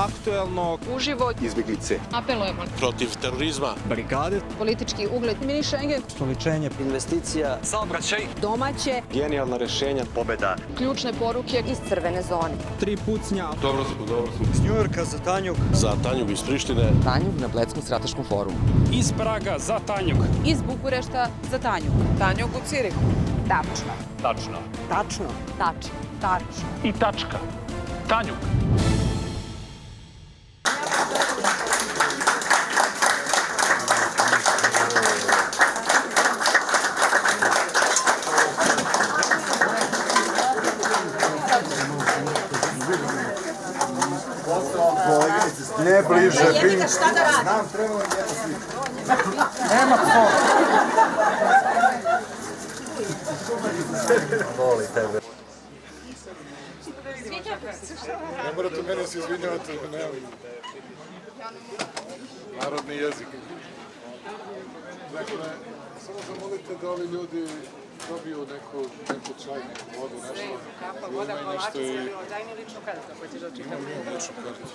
aktuelno, uživo, izbjeglice, apelujemo protiv terorizma, brigade, politički ugled, mini Schengen, stoličenje, investicija, saobraćaj, domaće, genijalna rešenja, pobeda, ključne poruke iz crvene zone. 3 pucnja, dobro smo. iz Njujorka za Tanjug, Za Tanjug iz Prištine, Tanjug na Bledskom strateškom forumu. iz Praga za Tanjug, Iz Bukurešta za Tanjug. Tanjug u Cirihu. Tačno. tačno, Tačno. Tačno. Tačno. i tačka, Tanjug. ne bliže, znam, treba vam jedno svi. Nema pso. Voli tebe. Ne morate meni se izvinjavati, nemam narodni jezik. Dakle, samo zamolite da ovi ljudi dobiju neku čaj, neku vodu, nešto. Voda, nešto i... daj mi ličnu kartu, ako ćeš da čitam. Imam ličnu kartu.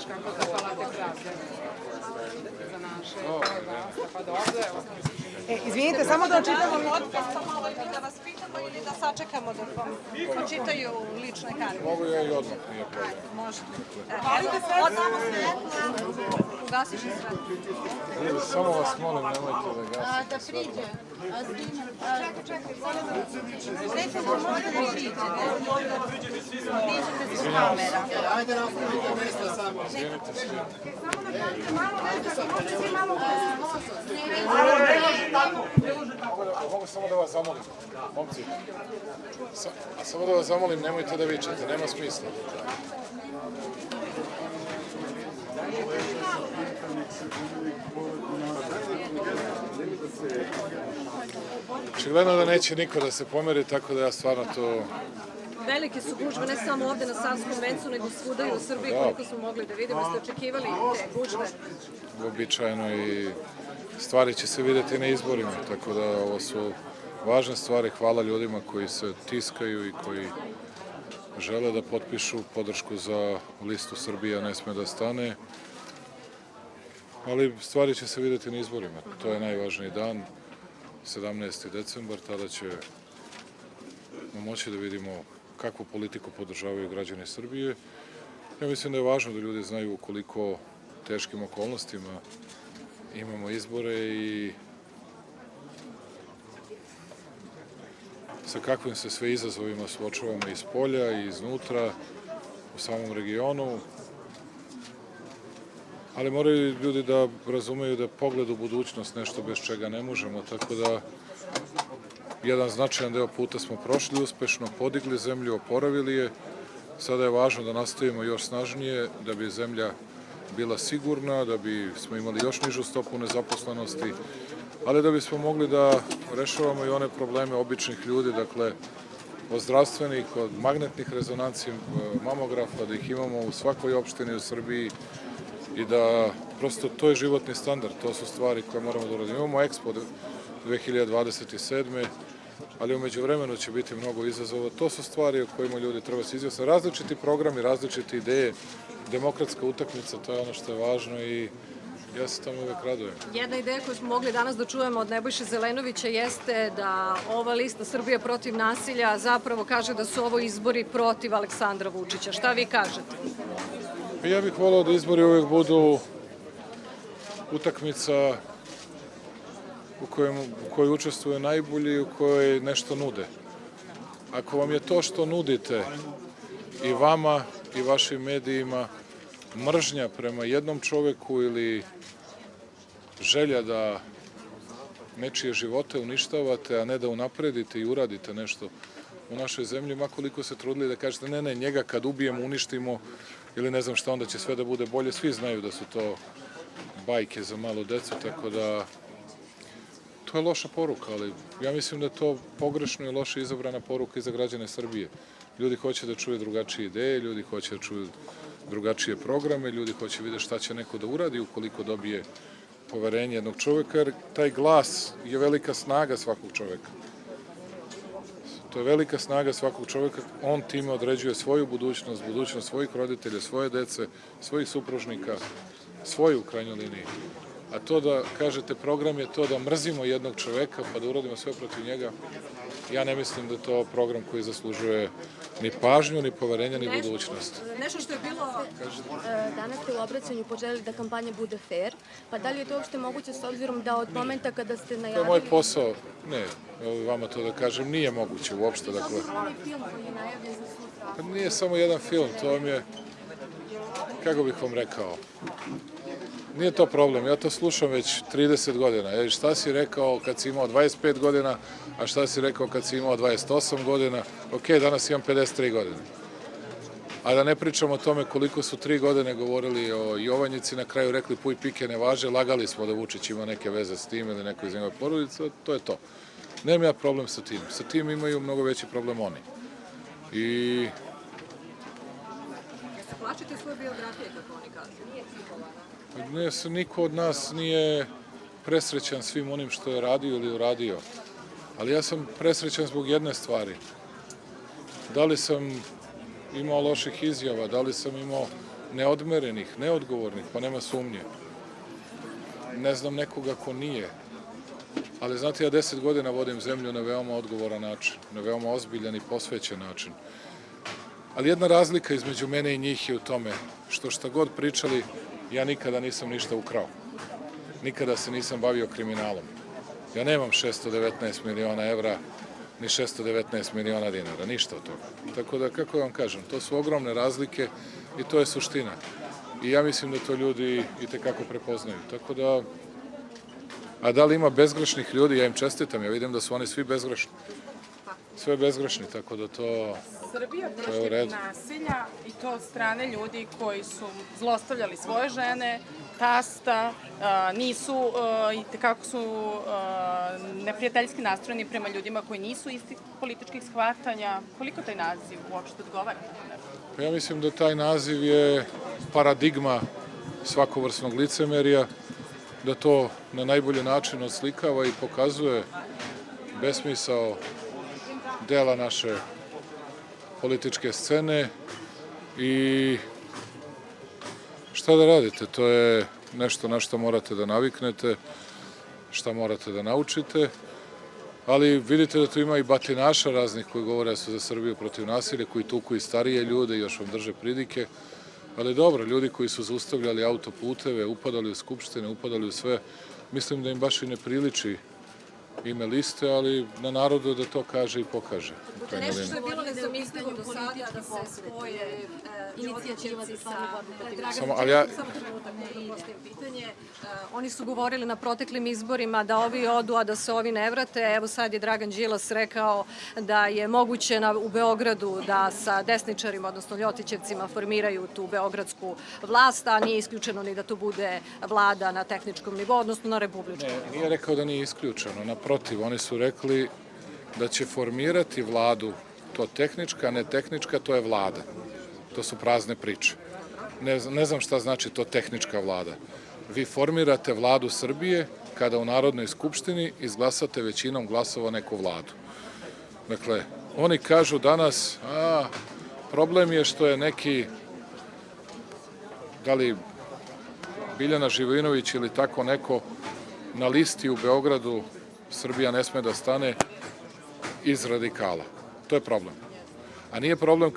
Kako da palate pravde za naše pa dobro, evo. Izvinite, samo da očitamo podcast, pa malo ili da vas pitamo ili da sačekamo dok vam očitaju lične karte. Mogu ja i odmah, nije problem. Može. Evo, odamo svetlo. Ugasiš i svetlo. Samo vas molim, nemojte da gasite. Da priđe. Čekaj, recimo možda da priđe. Priđete su kamera. Izvinite se. Mogu samo da vas zamolim, momci. Samo da vas zamolim, nemojte da vičete, nema smisla. Očigledno da neće niko da se pomeri, tako da ja stvarno to... Velike su gužve, ne samo ovde na Savskom vencu, nego svuda i u Srbiji, koliko smo mogli da vidimo. Ste očekivali te gužve? Uobičajeno i stvari će se videti na izborima, tako da ovo su važne stvari. Hvala ljudima koji se tiskaju i koji žele da potpišu podršku za listu Srbija ne sme da stane. Ali stvari će se videti na izborima. To je najvažniji dan, 17. decembar, tada ćemo moći da vidimo kakvu politiku podržavaju građani Srbije. Ja mislim da je važno da ljudi znaju u koliko teškim okolnostima imamo izbore i sa kakvim se sve izazovima suočavamo iz polja i iznutra, u samom regionu. Ali moraju ljudi da razumeju da pogled u budućnost nešto bez čega ne možemo, tako da jedan značajan deo puta smo prošli uspešno, podigli zemlju, oporavili je. Sada je važno da nastavimo još snažnije, da bi zemlja bila sigurna, da bi smo imali još nižu stopu nezaposlenosti, ali da bismo mogli da rešavamo i one probleme običnih ljudi, dakle, od zdravstvenih, od magnetnih rezonanci, mamografa, da ih imamo u svakoj opštini u Srbiji i da prosto to je životni standard, to su stvari koje moramo da uradimo. Imamo Expo 2027. ali umeđu vremenu će biti mnogo izazova. To su stvari o kojima ljudi treba se izjasniti. Različiti programi, različite ideje, demokratska utakmica, to je ono što je važno i ja se tamo uvek radujem. Jedna ideja koju smo mogli danas da čujemo od Nebojše Zelenovića jeste da ova lista Srbija protiv nasilja zapravo kaže da su ovo izbori protiv Aleksandra Vučića. Šta vi kažete? Ja bih volao da izbori uvek budu utakmica u kojoj učestvuje najbolji i u kojoj nešto nude. Ako vam je to što nudite i vama i vašim medijima mržnja prema jednom čoveku ili želja da nečije živote uništavate, a ne da unapredite i uradite nešto u našoj zemlji, makoliko se trudili da kažete ne, njega kad ubijemo, uništimo ili ne znam šta, onda će sve da bude bolje. Svi znaju da su to bajke za malu decu, tako da to je loša poruka, ali ja mislim da je to pogrešno i loše izabrana poruka i za građane Srbije. Ljudi hoće da čuju drugačije ideje, ljudi hoće da čuju drugačije programe, ljudi hoće vidjeti šta će neko da uradi ukoliko dobije poverenje jednog čoveka, jer taj glas je velika snaga svakog čoveka. To je velika snaga svakog čoveka, on time određuje svoju budućnost, budućnost svojih roditelja, svoje dece, svojih supružnika, svoju u krajnjoj liniji. A to da kažete program je to da mrzimo jednog čoveka pa da uradimo sve protiv njega, ja ne mislim da je to program koji zaslužuje ni pažnju, ni poverenje, ni budućnost. Nešto što je bilo... Danas ste u obraćanju poželjeli da kampanja bude fair, pa da li je to uopšte moguće s obzirom da od momenta kada ste najavili... To je moj posao, ne, vama to da kažem, nije moguće uopšte. Dakle, film koji je najavljen za sutra. nije samo jedan film, to vam je, kako bih vam rekao, nije to problem, ja to slušam već 30 godina. Šta si rekao kad si imao 25 godina, a šta si rekao kad si imao 28 godina? Ok, danas imam 53 godine. A da ne pričamo o tome koliko su 3 godine govorili o Jovanjici, na kraju rekli puj pike ne važe, lagali smo da Vučić ima neke veze s tim ili neko iz njegove porodice, to je to. Nemam ja problem sa tim. Sa tim imaju mnogo veći problem oni. I... Jeste plačite svoje biografije, kako oni kažu? Niko od nas nije presrećan svim onim što je radio ili uradio. Ali ja sam presrećan zbog jedne stvari. Da li sam imao loših izjava, da li sam imao neodmerenih, neodgovornih, pa nema sumnje. Ne znam nekoga ko nije. Ali znate, ja 10 godina vodim zemlju na veoma odgovoran način, na veoma ozbiljan i posvećen način. Ali jedna razlika između mene i njih je u tome što šta god pričali, ja nikada nisam ništa ukrao. Nikada se nisam bavio kriminalom. Ja nemam 619 miliona evra, ni 619 miliona dinara, ništa od toga. Tako da, kako vam kažem, to su ogromne razlike i to je suština. I ja mislim da to ljudi i tekako prepoznaju. Tako da, a da li ima bezgrešnih ljudi, ja im čestitam, ja vidim da su oni svi bezgrešni. Sve bezgrešni, tako da to... Srbija protiv nasilja i to od strane ljudi koji su zlostavljali svoje žene, tasta, nisu i tekako su neprijateljski nastrojeni prema ljudima koji nisu istih političkih shvatanja. Koliko taj naziv uopšte odgovara? Ja mislim da taj naziv je paradigma svakovrsnog licemerja, da to na najbolji način oslikava i pokazuje besmisao dela naše političke scene i šta da radite, to je nešto na što morate da naviknete, šta morate da naučite, ali vidite da tu ima i batinaša raznih koji govore da su za Srbiju protiv nasilja, koji tuku i starije ljude i još vam drže pridike, ali dobro, ljudi koji su zaustavljali autoputeve, upadali u skupštine, upadali u sve, mislim da im baš i ne priliči ime liste, ali na narodu da to kaže i pokaže. Nešto što je bilo nezamislivo do sada da se spoje Ljotićevci sa Draganom. Samo trenutak da postavim pitanje. Oni su govorili na proteklim izborima da ovi odu, a da se ovi ne vrate. Evo sad je Dragan Đilas rekao da je moguće u Beogradu da sa desničarima, odnosno Ljotićevcima, formiraju tu beogradsku vlast, a nije isključeno ni da to bude vlada na tehničkom nivou, odnosno na republičkom nivou. Nije rekao da nije isključeno. Naprotiv, oni su rekli da će formirati vladu, to tehnička, ne tehnička, to je vlada. To su prazne priče. Ne znam šta znači to tehnička vlada. Vi formirate vladu Srbije kada u Narodnoj skupštini izglasate većinom glasova neku vladu. Dakle, oni kažu danas, problem je što je neki, da li Biljana Živojinović ili tako neko na listi u Beogradu, Srbija ne sme da stane, iz radikala. To je problem. A nije problem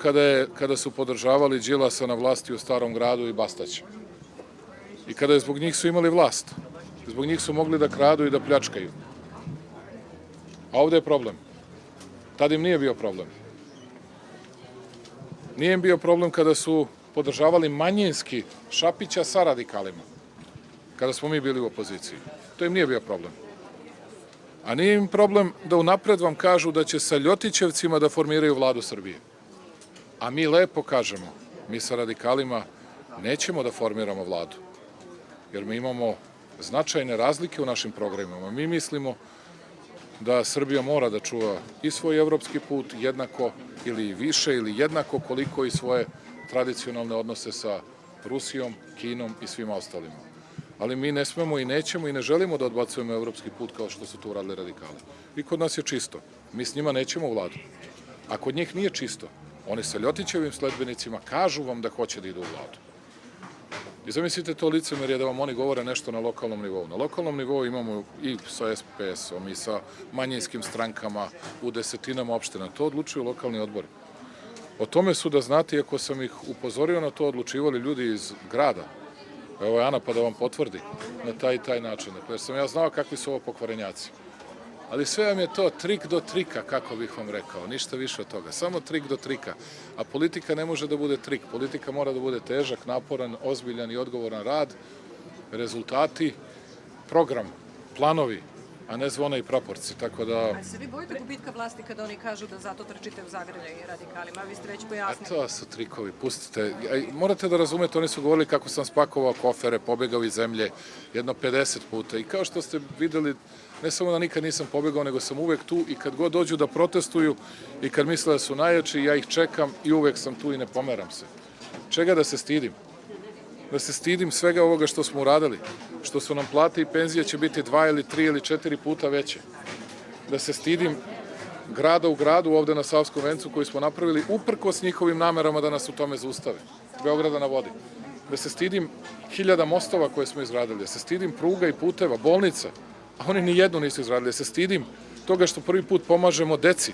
kada su podržavali Đilasa na vlasti u Starom gradu i Bastaća. I kada je zbog njih su imali vlast. Zbog njih su mogli da kradu i da pljačkaju. A ovde je problem. Tad im nije bio problem. Nije im bio problem kada su podržavali manjinski Šapića sa radikalima. Kada smo mi bili u opoziciji. To im nije bio problem. A nije im problem da unapred vam kažu da će sa Ljotićevcima da formiraju vladu Srbije. A mi lepo kažemo, mi sa radikalima nećemo da formiramo vladu. Jer mi imamo značajne razlike u našim programima. Mi mislimo da Srbija mora da čuva i svoj evropski put jednako ili više ili jednako koliko i svoje tradicionalne odnose sa Rusijom, Kinom i svima ostalima. ali mi ne smemo i nećemo i ne želimo da odbacujemo evropski put kao što su to uradili radikali. I kod nas je čisto. Mi s njima nećemo u vladu. A kod njih nije čisto. Oni sa Ljotićevim sledbenicima kažu vam da hoće da idu u vladu. I zamislite to licemerje da vam oni govore nešto na lokalnom nivou. Na lokalnom nivou imamo i sa SPS-om i sa manjinskim strankama u desetinama opština. To odlučuju lokalni odbori. O tome su, da znate, iako sam ih upozorio na to, odlučivali ljudi iz grada. Evo je Ana pa da vam potvrdi na taj i taj način. Dakle, jer sam ja znao kakvi su ovo pokvarenjaci. Ali sve vam je to trik do trika, kako bih vam rekao, ništa više od toga. Samo trik do trika. A politika ne može da bude trik. Politika mora da bude težak, naporan, ozbiljan i odgovoran rad, rezultati, program, planovi, a ne zvona i praporci. Tako da... A se vi bojite gubitka vlasti kada oni kažu da zato trčite u zagrljaj radikalima? Vi ste već pojasnili. A to su trikovi, pustite. Morate da razumete, oni su govorili kako sam spakovao kofere, pobegao iz zemlje jedno 50 puta. I kao što ste videli, ne samo da nikad nisam pobegao, nego sam uvek tu i kad god dođu da protestuju i kad misle da su najjači, ja ih čekam i uvek sam tu i ne pomeram se. Čega da se stidim? Da se stidim svega ovoga što smo uradili, što su nam plate i penzije će biti 2 ili 3 ili 4 puta veće. Da se stidim grada u gradu ovde na Savskom vencu koji smo napravili uprkos njihovim namerama da nas u tome zaustave. Beograda na vodi. Da se stidim 1000 mostova koje smo izgradili, da se stidim pruga i puteva, bolnica, a oni ni jednu nisu izgradili. Da se stidim toga što prvi put pomažemo deci,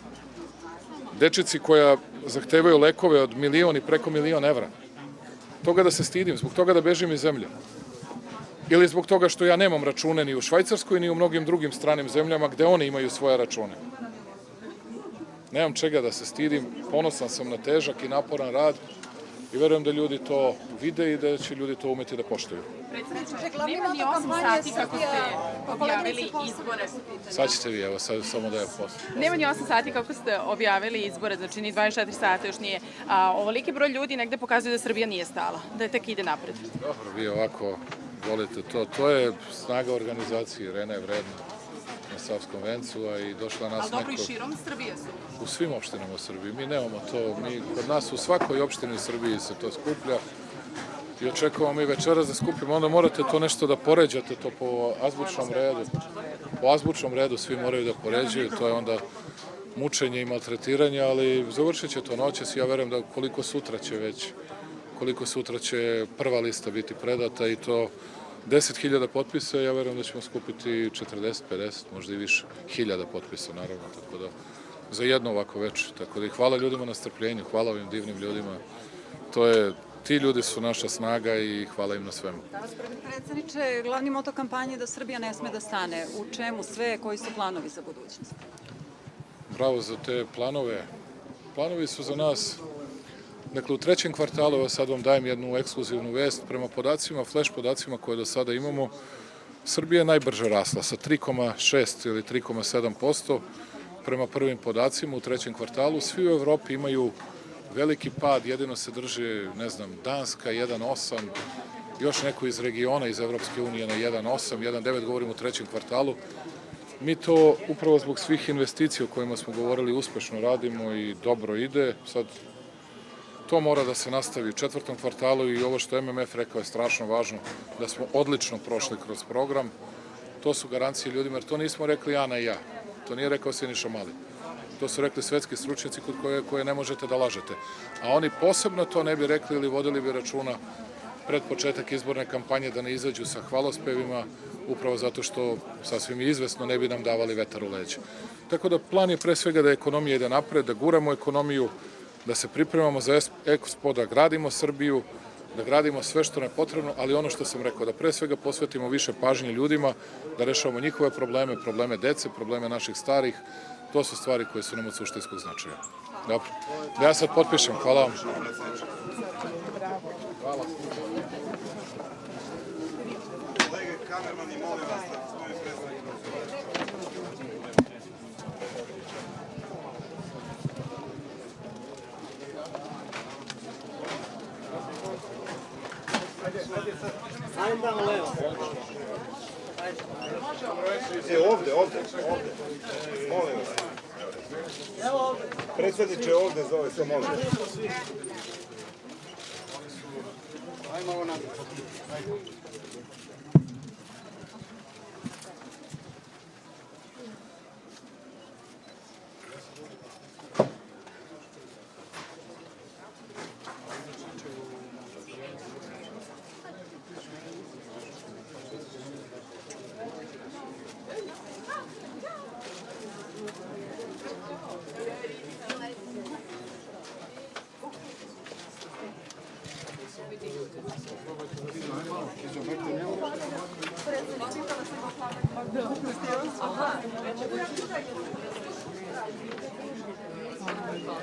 dečici koja zahtevaju lekove od 1.000.000 i preko 1.000.000 evra. Toga da se stidim, zbog toga da bežim iz zemlje. Ili zbog toga što ja nemam račune ni u Švajcarskoj, ni u mnogim drugim stranim zemljama gde oni imaju svoje račune. Nemam čega da se stidim, ponosan sam na težak i naporan rad i verujem da ljudi to vide i da će ljudi to umeti da poštuju. Nema ni 8 sati kako ste objavili izbore. Sad ćete vi, evo, sad samo da je posle. Nema ni 8 sati kako ste objavili izbore, znači ni 24 sata još nije. Ovoliki broj ljudi negde pokazuje da Srbija nije stala, da tek ide napred. Dobro, vi ovako volite to. To je snaga organizacije, Irena je vredna na Savskom vencu, a i došla nas neko... Ali dobro i širom Srbije su. U svim opštinama u Srbiji. Mi nemamo to. Kod nas u svakoj opštini u Srbiji se to skuplja i očekujemo mi večeras da skupimo. Onda morate to nešto da poređate to po azbučnom redu. Po azbučnom redu svi moraju da poređuju. To je onda mučenje i maltretiranje, ali završit će to noćas. Ja verujem da koliko sutra će prva lista biti predata i to 10.000 potpisa, ja verujem da ćemo skupiti 40, 50, možda i više, 1000 potpisa, naravno, tako da, za jedno ovako večer. Tako da i hvala ljudima na strpljenju, hvala ovim divnim ljudima. Ti ljudi su naša snaga i hvala im na svemu. Gospodine predsjedniče, glavni moto kampanje je da Srbija ne sme da stane. U čemu sve, koji su planovi za budućnost? Bravo za te planove. Planovi su za nas... Dakle, u trećem kvartalu, evo sad vam dajem jednu ekskluzivnu vest, prema podacima, flash podacima koje do sada imamo, Srbija je najbrže rasla sa 3,6 ili 3,7% prema prvim podacima u trećem kvartalu. Svi u Evropi imaju veliki pad, jedino se drže, ne znam, Danska 1,8, još neko iz regiona, iz Evropske unije na 1,8, 1,9, govorim u trećem kvartalu. Mi to upravo zbog svih investicija o kojima smo govorili uspešno radimo i dobro ide. Sad, to mora da se nastavi u četvrtom kvartalu i ovo što MMF rekao je strašno važno, da smo odlično prošli kroz program. To su garancije ljudima, jer to nismo rekli Ana i ja. To nije rekao Siniša Mali. To su rekli svetski stručnjaci kod koje ne možete da lažete. A oni posebno to ne bi rekli ili vodili bi računa pred početak izborne kampanje da ne izađu sa hvalospevima, upravo zato što sasvim izvesno ne bi nam davali vetar u leđa. Tako da plan je pre svega da ekonomija ide napred, da guramo ekonomiju, da se pripremamo za Expo, da gradimo Srbiju, da gradimo sve što nam je potrebno, ali ono što sam rekao, da pre svega posvetimo više pažnje ljudima, da rešavamo njihove probleme, probleme dece, probleme naših starih. To su stvari koje su nam od suštinskog značaja. Dobro. Da ja sad potpišem. Hvala vam. Hvala. Kolege, kamermani, molim vas, gospodine predsednik. Ajde tamo levo. Ovde. Molim vas. Predsjedniče, ovde zove, sve može. Ajmo ovo nazad.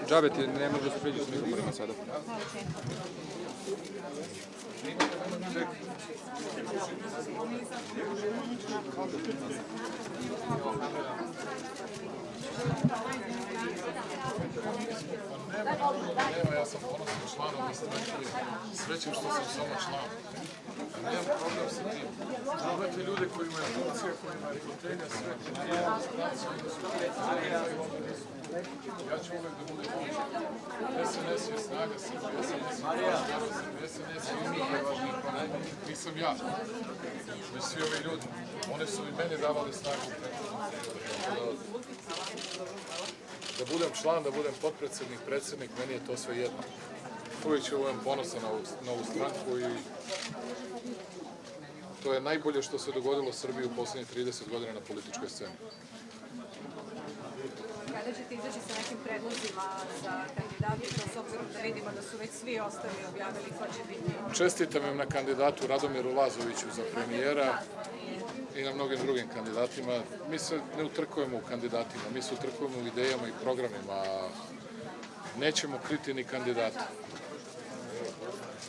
Džabe ti ne može da se priđu s mikrofonima sada. Nema, ja sam ponosan član ove stranke, srećem što sam samo član. Nemam problem sa tim. Znate ljude koji imaju funkcije, koji imaju fotelja, sve. Ja ću uvek da budem SNS je snaga Srbije, SNS je najvažniji plan. Nisam ja, već svi ovi ljudi. One su i meni davali snagu. Da budem član, da budem potpredsednik, predsednik, meni je to sve jedno. Uvijek ću budem ponosan na ovu stranku i to je najbolje što se dogodilo Srbiji u poslednjih 30 godina na političkoj sceni. Kada ćete izaći sa nekim predlozima za kandidata, s obzirom da vidimo da su već svi ostali objavili ko će biti? Čestitam im na kandidatu Radomiru Lazoviću za premijera i na mnogim drugim kandidatima. Mi se ne utrkujemo u kandidatima, mi se utrkujemo u idejama i programima. Nećemo kriti ni kandidata.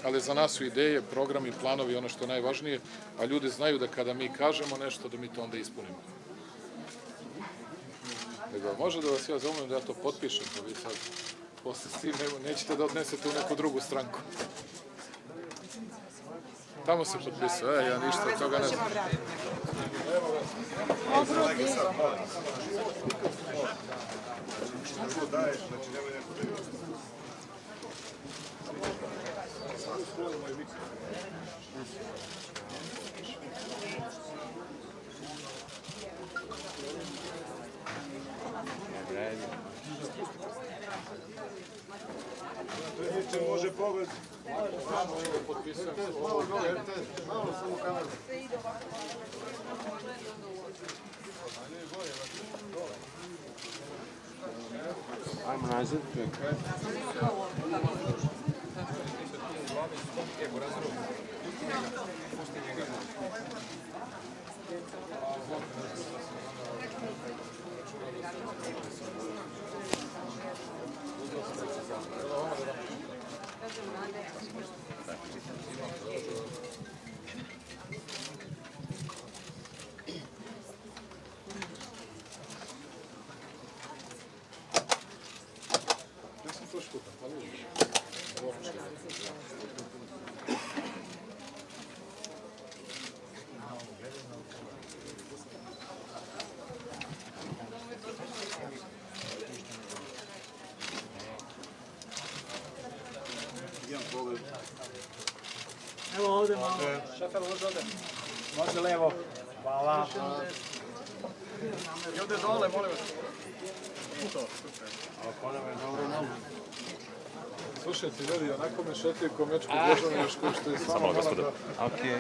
Ali za nas su ideje, programi, planovi ono što je najvažnije, a ljudi znaju da kada mi kažemo nešto, da mi to onda ispunimo. Nego, može da vas ja zaumem da ja to potpišem, pa vi sad posle s tim nećete da odnesete u neku drugu stranku. Tamo se potpisao, ja ništa od toga ne znam. Može pogled. Malo samo kameru. Ajmo nazad. Evo ovde malo. Šefer, može ovde. Može levo. Hvala. I ovde dole, molim vas. Slušajte, ljudi, onako me šetaju ko mečku Božanovićku, što je samo malo da... Okej.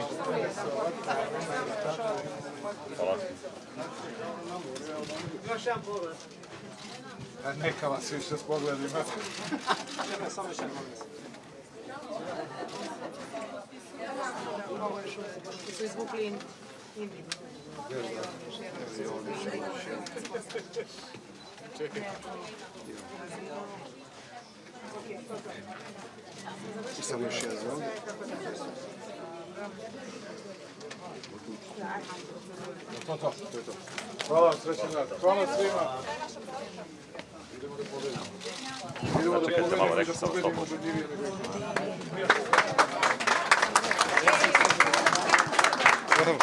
Hvala. Još jedan pogled. Neka vas više s pogledima. Samo još jedan moment. Su izvukli Indiju. Čekaj. I sad još jedan. To je to. Hvala vam, srećan dan. Hvala svima. Idemo da pobedimo. Idemo da pobedimo ubedljivije nego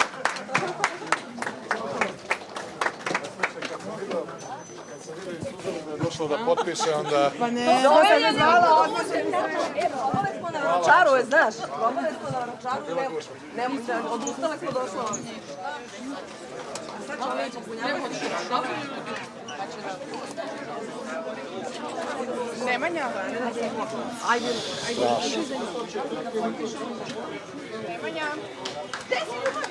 došlo da potpiše, onda... Pa ne, to se ne zvala odnosno. Probali smo na Vračaru, znaš? Probali smo na Vračaru, odustale smo došlo ovdje. Sad ćemo već popunjavati. Nemanja? Ajde. Nemanja? Gde si ljubav?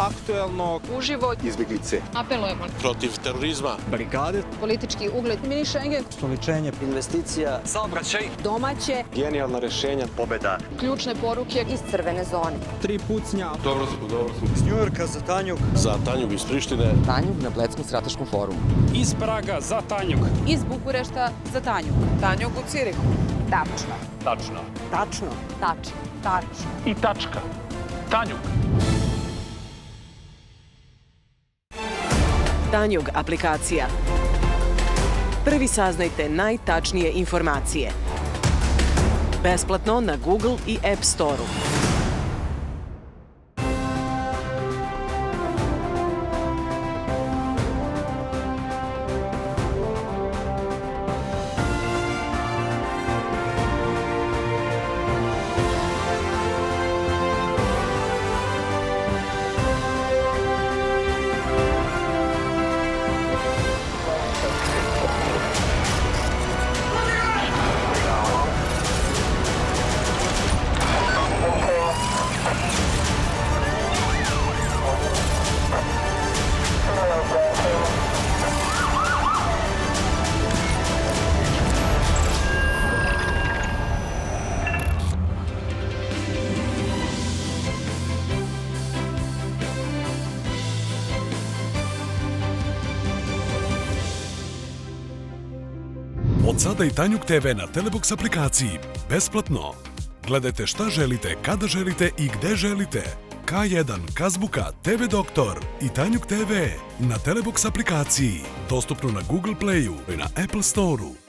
Aktuelno. Uživo. Izbjeglice. Apelujemo. protiv terorizma, Brigade. Politički ugled. Mini Schengen. Stoličenje. Investicija. Saobraćaj. Domaće. Genijalna rešenja. Pobeda. Ključne poruke iz crvene zone. 3 pucnja. dobro smo. Iz Njujorka za Tanjug. Za Tanjug iz Prištine, Tanjug na Bledskom strateškom forumu. Iz Praga za Tanjug. Iz Bukurešta za Tanjug. Tanjug u Cirihu. Tačno. Tačno. Tačno. Tačno. Tačno. I tačka. Tanjug. Tanjug aplikacija. Prvi saznajte najtačnije informacije. Besplatno na Google i App Store-u. Od sada i Tanjug TV na Telebox aplikaciji. Besplatno. Gledajte šta želite, kada želite i gde želite. K1, Kazbuka, TV Doktor i Tanjug TV na Telebox aplikaciji. Dostupno na Google Playu i na Apple Store-u.